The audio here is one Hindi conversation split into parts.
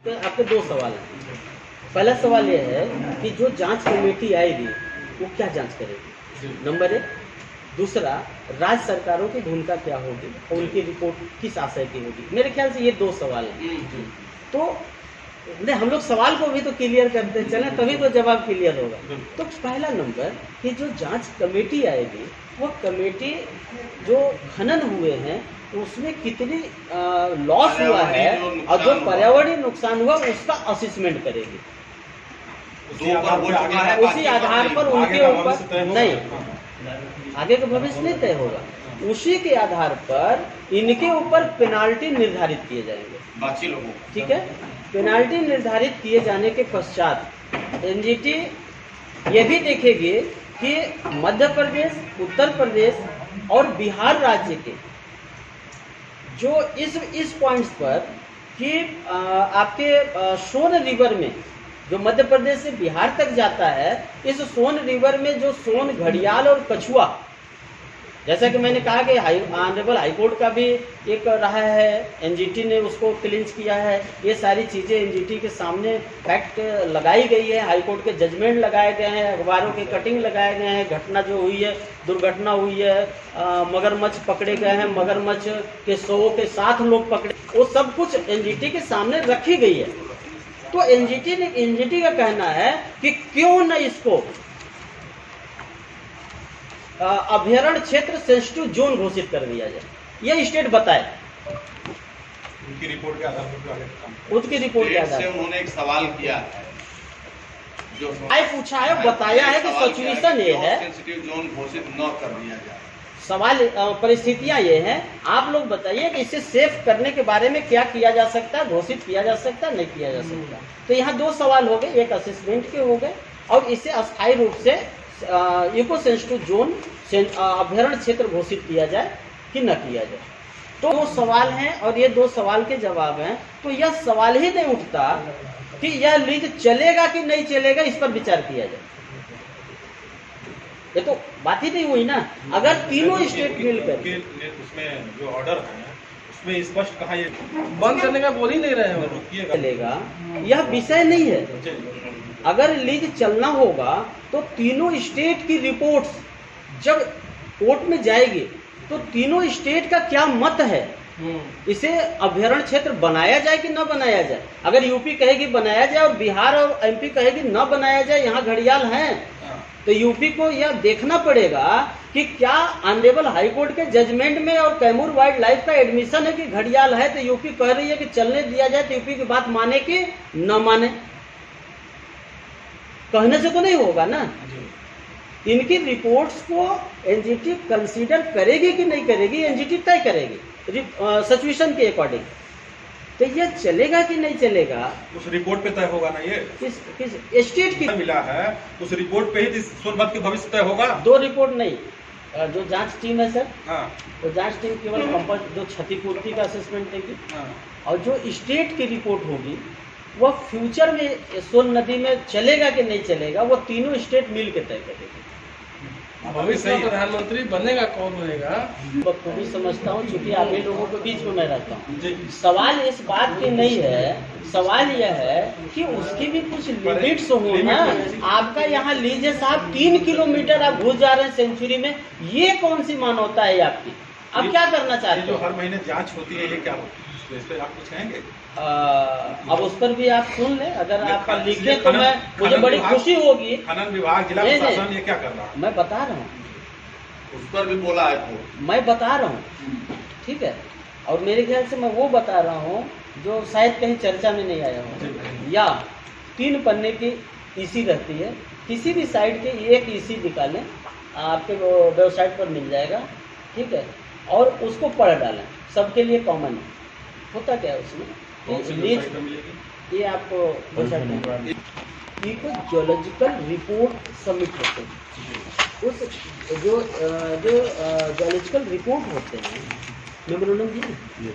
तो आपके दो सवाल हैं। पहला सवाल यह है कि जो जांच कमेटी आएगी वो क्या जांच करेगी, नंबर एक। दूसरा, राज्य सरकारों की भूमिका क्या होगी और उनकी रिपोर्ट किस आशय की होगी। मेरे ख्याल से ये दो सवाल हैं। तो नहीं, हम लोग सवाल को भी तो क्लियर करते चलें, तभी तो जवाब क्लियर होगा। तो पहला नंबर कि जो जांच कमेटी आएगी वो कमेटी जो खनन हुए हैं उसमें कितनी लॉस हुआ है और जो पर्यावरणीय नुकसान हुआ उसका असेसमेंट करेगी। उसी आधार पर उनके ऊपर नहीं, आगे का भविष्य नहीं तय होगा, उसी के आधार पर इनके ऊपर पेनाल्टी निर्धारित किए जाएंगे बाकी लोगों। ठीक है, पेनाल्टी निर्धारित किए जाने के पश्चात एनजीटी ये भी देखेगी कि मध्य प्रदेश, उत्तर प्रदेश और बिहार राज्य के जो इस पॉइंट्स पर कि आपके सोन रिवर में जो मध्य प्रदेश से बिहार तक जाता है, इस सोन रिवर में जो सोन, घड़ियाल और कछुआ, जैसा कि मैंने कहा कि ऑनरेबल हाईकोर्ट का भी एक रहा है, एनजीटी ने उसको क्लिंच किया है। ये सारी चीज़ें एनजीटी के सामने फैक्ट लगाई गई है, हाईकोर्ट के जजमेंट लगाए गए हैं, अखबारों के कटिंग लगाए गए हैं, घटना जो हुई है, दुर्घटना हुई है, मगरमच्छ पकड़े गए हैं, मगरमच्छ के 100 के 7 लोग पकड़े, वो सब कुछ एनजीटी के सामने रखी गई है। तो एनजीटी का कहना है कि क्यों न इसको अभयारण्य क्षेत्र सेंसिटिव जोन घोषित कर दिया जाए, यह स्टेट बताए। उनकी रिपोर्ट के आधार पर उनकी रिपोर्ट के आधार पर उन्होंने एक सवाल किया है, जो पूछा है, बताया है कि सिचुएशन ये है, सेंसिटिव जोन घोषित न कर दिया जाए। सवाल परिस्थितियां ये हैं, आप लोग बताइए कि इसे सेफ करने के बारे में क्या किया जा सकता है, घोषित किया जा सकता है, नहीं किया जा सकता। तो यहाँ दो सवाल हो गए, एक असेसमेंट के हो गए और इसे अस्थायी रूप से इको सेंसिटिव जोन अभयारण्य क्षेत्र घोषित किया जाए कि न किया जाए। तो वो सवाल हैं और ये दो सवाल के जवाब हैं। तो यह सवाल ही नहीं उठता कि यह लीज चलेगा कि नहीं चलेगा, इस पर विचार किया जाए। ये तो बात ही नहीं हुई ना। अगर तीनों स्टेट मिलकर उसमें जो ऑर्डर है उसमें स्पष्ट कहा ये बंद करने का बोल ही नहीं रहे हैं, चलेगा, यह विषय नहीं है। अगर लीज चलना होगा तो तीनों स्टेट की रिपोर्ट्स जब कोर्ट में जाएगी तो तीनों स्टेट का क्या मत है, इसे अभयारण्य क्षेत्र बनाया जाए कि न बनाया जाए। अगर यूपी कहेगी बनाया जाए और बिहार और एमपी कहेगी न बनाया जाए, यहाँ घड़ियाल हैं, तो यूपी को यह देखना पड़ेगा कि क्या ऑनरेबल हाईकोर्ट के जजमेंट में और कैमूर वाइल्ड लाइफ का एडमिशन है कि घड़ियाल है, तो यूपी कह रही है कि चलने दिया जाए, तो यूपी की बात माने कि न माने। कहने से तो नहीं होगा ना। इनकी रिपोर्ट्स को एनजीटी कंसीडर करेगी कि नहीं करेगी, एनजीटी तय करेगी सिचुएशन के अकॉर्डिंग। तो ये चलेगा कि नहीं चलेगा उस रिपोर्ट पे तय होगा ना। ये किस स्टेट की मिला है, उस रिपोर्ट पे ही सोनभद्र के भविष्य तय होगा। दो रिपोर्ट नहीं, जो जांच टीम है सर, हाँ, तो जांच टीम केवल जो क्षतिपूर्ति का असेसमेंट देगी, हाँ, और जो स्टेट की रिपोर्ट होगी वह फ्यूचर में सोन नदी में चलेगा कि नहीं चलेगा, वो तीनों स्टेट मिल के तय करेगी। भविष्य में प्रधानमंत्री बनेगा कौन बनेगा, बखूबी समझता हूँ, क्योंकि आप ही लोगों के बीच में मैं रहता हूँ। सवाल इस बात की नहीं है, सवाल यह है कि उसकी भी कुछ लिमिट्स हो ना। आपका यहाँ लीजिए साहब 3 किलोमीटर आप घुस जा रहे हैं सेंचुरी में, ये कौन सी मानवता है आपकी? आप क्या करना चाहते हैं? जो हर महीने जांच होती है, ये क्या होती है, इस पे आप कुछ कहेंगे? अब उस पर भी आप सुन लें, अगर आप लिखे तो मुझे बड़ी खुशी होगी। खनन विभाग, जिला प्रशासन ये क्या कर रहा है? मैं बता रहा हूँ, उस पर भी बोला है तो मैं बता रहा हूँ, ठीक है। और मेरे ख्याल से मैं वो बता रहा हूँ जो शायद कहीं चर्चा में नहीं आया हो, या 3 पन्ने की ईसी रहती है, किसी भी साइड के एक ईसी निकालें, आपके वेबसाइट पर मिल जाएगा, ठीक है, और उसको पढ़ डालें, सबके लिए कॉमन है। होता क्या है उसमें, ये आपको जियोलॉजिकल रिपोर्ट सबमिट होते हैं। उस जो जियोलॉजिकल रिपोर्ट होते हैं, मेमोरेंडम दीजिए,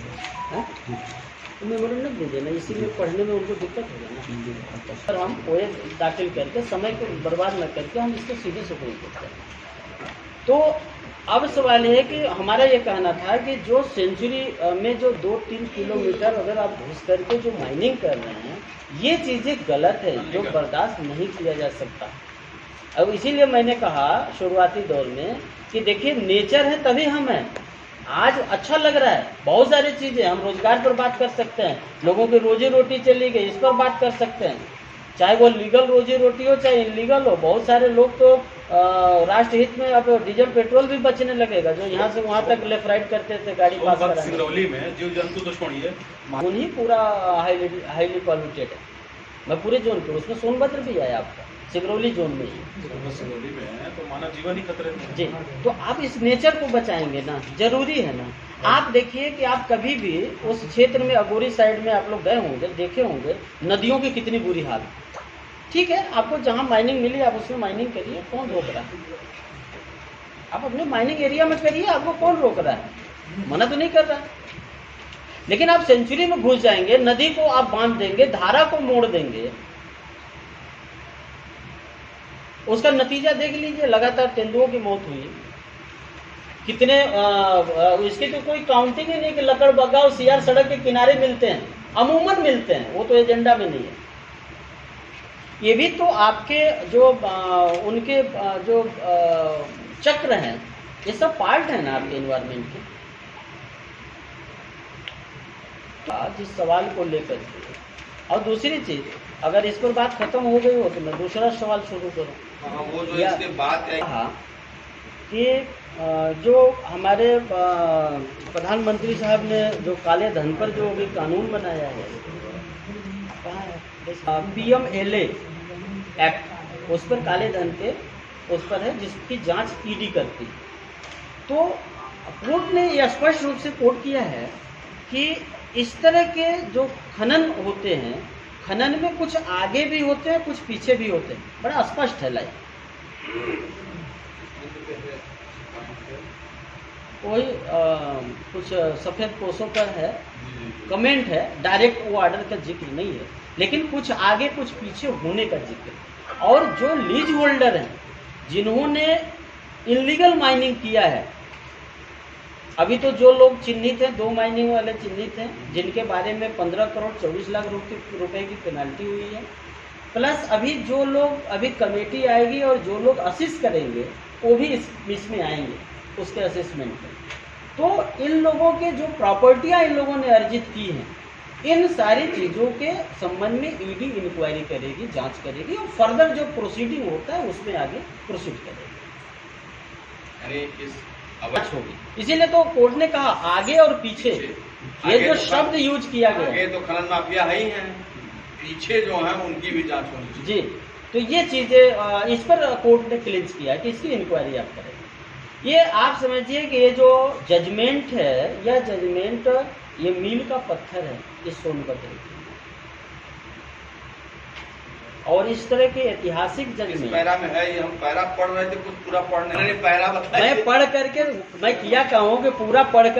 मेमोरेंडम दीजिए ना, इसी में पढ़ने में उनको दिक्कत होगा ना। सर हम ओए दाखिल करके समय को बर्बाद न करके हम इसको सीधे सुप्रीम कोर्ट करें। तो अब सवाल ये है कि हमारा ये कहना था कि जो सेंचुरी में जो 2-3 किलोमीटर अगर आप घुस करके जो माइनिंग कर रहे हैं, ये चीज़ें गलत है, जो बर्दाश्त नहीं किया जा सकता। अब इसीलिए मैंने कहा शुरुआती दौर में कि देखिए नेचर है तभी हम हैं। आज अच्छा लग रहा है, बहुत सारी चीज़ें, हम रोजगार पर बात कर सकते हैं, लोगों की रोजी रोटी चली गई, इस पर बात कर सकते हैं, चाहे वो लीगल रोजी रोटी हो चाहे इलीगल हो। बहुत सारे लोग तो राष्ट्र हित में अब डीजल पेट्रोल भी बचने लगेगा, जो यहाँ से वहाँ तक लेफ्ट राइट करते थे गाड़ी पास कराने। सिंगरौली में जीव जंतु तो छोड़िए, ही पूरा हाईली पॉल्यूटेड है। मैं पूरे जोन पे, उसमें सोनभद्र भी है आपका, सिंगरौली जोन में ही। सिंगरौली में है तो मानव जीवन ही खतरे में है। जी, तो आप इस नेचर को बचाएंगे ना, जरूरी है ना। आप देखिए कि आप कभी भी उस क्षेत्र में अगोरी साइड में आप लोग गए होंगे, देखे होंगे नदियों की कितनी बुरी हाल है। ठीक है, आपको जहाँ माइनिंग मिली आप उसमें माइनिंग करिए, कौन रोक रहा है? आप अपने माइनिंग एरिया में करिए, आपको कौन रोक रहा है? मना तो नहीं कर रहा है। लेकिन आप सेंचुरी में घुस जाएंगे, नदी को आप बांध देंगे, धारा को मोड़ देंगे, उसका नतीजा देख लीजिए। लगातार तेंदुओं की मौत हुई, कितने इसकी तो कोई काउंटिंग ही नहीं कि लकड़बग्गा और सियार सड़क के किनारे मिलते हैं, अमूमन मिलते हैं, वो तो एजेंडा में नहीं है। ये भी तो आपके जो उनके जो चक्र हैं, ये सब पार्ट है ना आपके एनवायरनमेंट के। जिस सवाल को लेकर के, और दूसरी चीज, अगर इस पर बात खत्म हो गई हो तो मैं दूसरा सवाल शुरू करूँ। वो जो इसके बाद हाँ, कि जो हमारे प्रधानमंत्री साहब ने जो काले धन पर जो अभी कानून बनाया है, PMLA एक्ट, उस पर काले धन के उस पर है, जिसकी जांच ईडी करती। तो कोर्ट ने यह स्पष्ट रूप से कोर्ट किया है कि इस तरह के जो खनन होते हैं, खनन में कुछ आगे भी होते हैं, कुछ पीछे भी होते हैं, बड़ा स्पष्ट है। लाइक कोई कुछ सफ़ेद पोस्टों पर है, कमेंट है, डायरेक्ट वो ऑर्डर का जिक्र नहीं है, लेकिन कुछ आगे कुछ पीछे होने का जिक्र। और जो लीज होल्डर हैं, जिन्होंने इलीगल माइनिंग किया है, अभी तो जो लोग चिन्हित हैं, 2 माइनिंग वाले चिन्हित हैं, जिनके बारे में 15 करोड़ 24 लाख रुपए की पेनल्टी हुई है, प्लस अभी जो लोग, अभी कमेटी आएगी और जो लोग असिस्ट करेंगे वो भी इसमें आएंगे उसके असेसमेंट में। तो इन लोगों के जो प्रॉपर्टियां इन लोगों ने अर्जित की हैं, इन सारी चीज़ों के संबंध में ईडी इंक्वायरी करेगी, जांच करेगी, और फर्दर जो प्रोसीडिंग होता है उसमें आगे प्रोसीड करेगी। अवश्य होगी। इसीलिए तो कोर्ट ने कहा आगे और पीछे, ये जो शब्द यूज किया गया, आगे तो खनन माफिया है ही हैं, पीछे जो है उनकी भी जांच होनी चाहिए। जी, तो ये चीजें इस पर कोर्ट ने क्लिंच किया कि इसकी इंक्वायरी आप करें। ये आप समझिए कि ये जो जजमेंट है, यह जजमेंट ये मील का पत्थर है इस सोनभद्र की। और इस तरह के ऐतिहासिक जजमेंट पैरा में है, ये हम पैरा पढ़ रहे थे, कुछ पूरा पढ़ने, पैरा बताइए। मैं पढ़ करके मैं किया कहूँ कि पूरा पढ़ कर